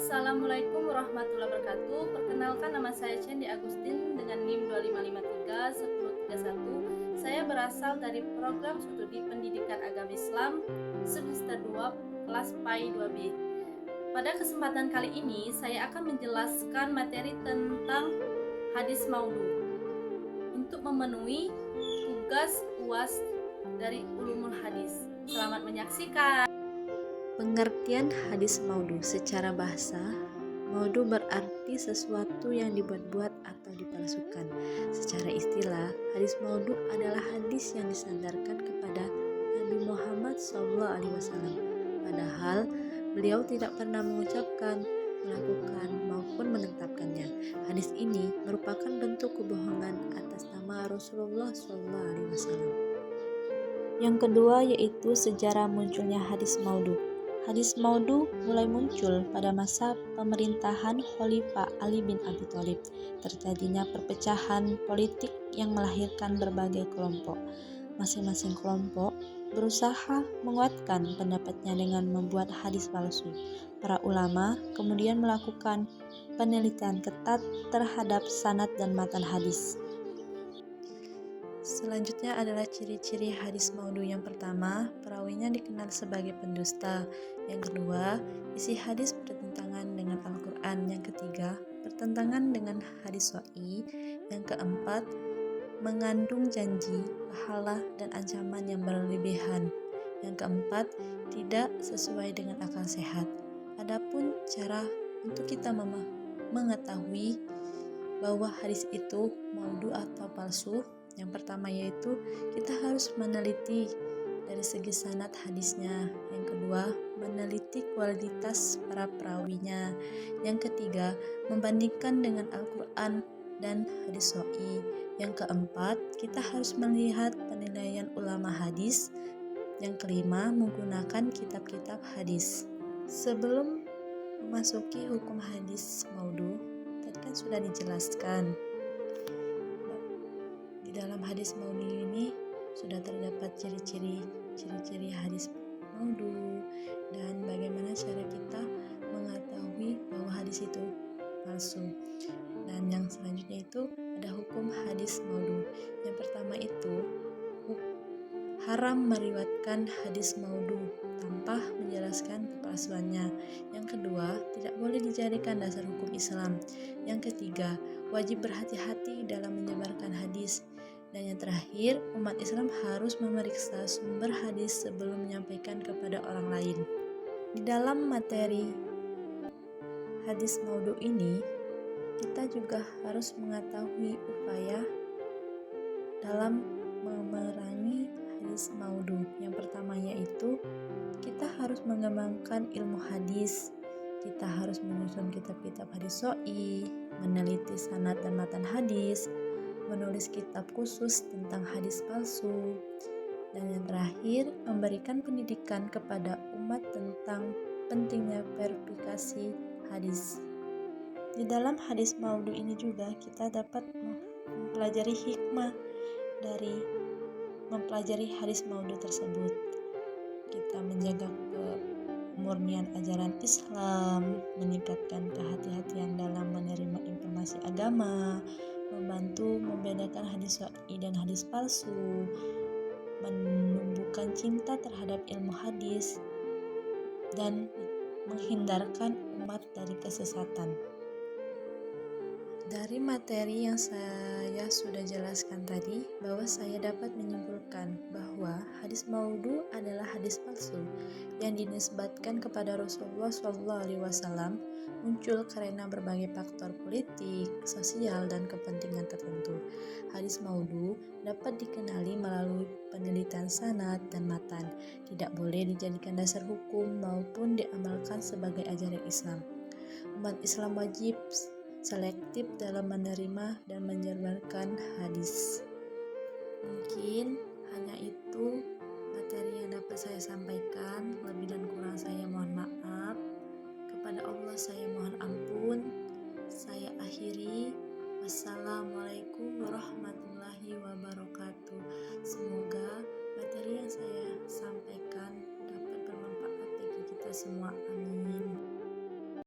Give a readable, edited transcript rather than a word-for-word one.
Assalamualaikum warahmatullahi wabarakatuh. Perkenalkan, nama saya Cendi Agustin dengan NIM 2553 1031. Saya berasal dari program studi Pendidikan Agama Islam semester 2 kelas PAI 2B. Pada kesempatan kali ini saya akan menjelaskan materi tentang hadis maudhu untuk memenuhi tugas UAS dari Ulumul Hadis. Selamat menyaksikan. Pengertian hadis maudhu secara bahasa, maudhu berarti sesuatu yang dibuat-buat atau dipalsukan. Secara istilah, hadis maudhu adalah hadis yang disandarkan kepada Nabi Muhammad SAW. Padahal beliau tidak pernah mengucapkan, melakukan, maupun menetapkannya. Hadis ini merupakan bentuk kebohongan atas nama Rasulullah SAW. Yang kedua yaitu sejarah munculnya hadis maudhu. Hadis maudhu mulai muncul pada masa pemerintahan Khalifah Ali bin Abi Thalib. Terjadinya perpecahan politik yang melahirkan berbagai kelompok. Masing-masing kelompok berusaha menguatkan pendapatnya dengan membuat hadis palsu. Para ulama kemudian melakukan penelitian ketat terhadap sanad dan matan hadis. Selanjutnya adalah ciri-ciri hadis maudhu. Yang pertama, perawinya dikenal sebagai pendusta. Yang kedua, isi hadis bertentangan dengan Al-Quran. Yang ketiga, bertentangan dengan hadis sahih. Yang keempat, mengandung janji, pahala, dan ancaman yang berlebihan. Yang keempat, tidak sesuai dengan akal sehat. Adapun cara untuk kita mengetahui bahwa hadis itu maudhu atau palsu, yang pertama yaitu kita harus meneliti dari segi sanad hadisnya. Yang kedua, meneliti kualitas para perawinya. Yang ketiga, membandingkan dengan Al-Quran dan hadis sahih. Yang keempat, kita harus melihat penilaian ulama hadis. Yang kelima, menggunakan kitab-kitab hadis. Sebelum memasuki hukum hadis maudhu, tadi kan sudah dijelaskan. Di dalam hadis maudhu ini sudah terdapat ciri-ciri hadis maudhu dan bagaimana cara kita mengetahui bahwa hadis itu palsu. Dan yang selanjutnya itu ada hukum hadis maudhu. Yang pertama itu haram meriwayatkan hadis maudhu tanpa menjelaskan kepalsuannya. Yang kedua, tidak boleh dijadikan dasar hukum Islam. Yang ketiga, wajib berhati-hati dalam menyebarkan hadis. Dan yang terakhir, umat Islam harus memeriksa sumber hadis sebelum menyampaikan kepada orang lain. Di dalam materi hadis maudhu ini, kita juga harus mengetahui upaya dalam memerangi hadis maudhu. Yang pertama yaitu kita harus mengembangkan ilmu hadis. Kita harus menyusun kitab-kitab hadis sahih, meneliti sanad dan matan hadis, menulis kitab khusus tentang hadis palsu, dan yang terakhir memberikan pendidikan kepada umat tentang pentingnya verifikasi hadis. Di dalam hadis maudhu ini juga kita dapat mempelajari hikmah dari mempelajari hadis maudhu tersebut. Kita menjaga kemurnian ajaran Islam, meningkatkan kehati-hatian dalam menerima informasi agama, membantu membedakan hadis sahih dan hadis palsu, menumbuhkan cinta terhadap ilmu hadis, dan menghindarkan umat dari kesesatan. Dari materi yang saya sudah jelaskan tadi, bahwa saya dapat menyimpulkan bahwa hadis maudhu adalah hadis palsu yang dinisbatkan kepada Rasulullah SAW muncul karena berbagai faktor politik, sosial, dan kepentingan tertentu. Hadis maudhu dapat dikenali melalui penelitian sanad dan matan, tidak boleh dijadikan dasar hukum maupun diamalkan sebagai ajaran Islam. Umat Islam wajib selektif dalam menerima dan menyebarkan hadis. Mungkin hanya itu materi yang dapat saya sampaikan. Lebih dan kurang saya mohon maaf. Kepada Allah saya mohon ampun. Saya akhiri. Wassalamualaikum warahmatullahi wabarakatuh. Semoga materi yang saya sampaikan dapat bermanfaat bagi kita semua. Amin.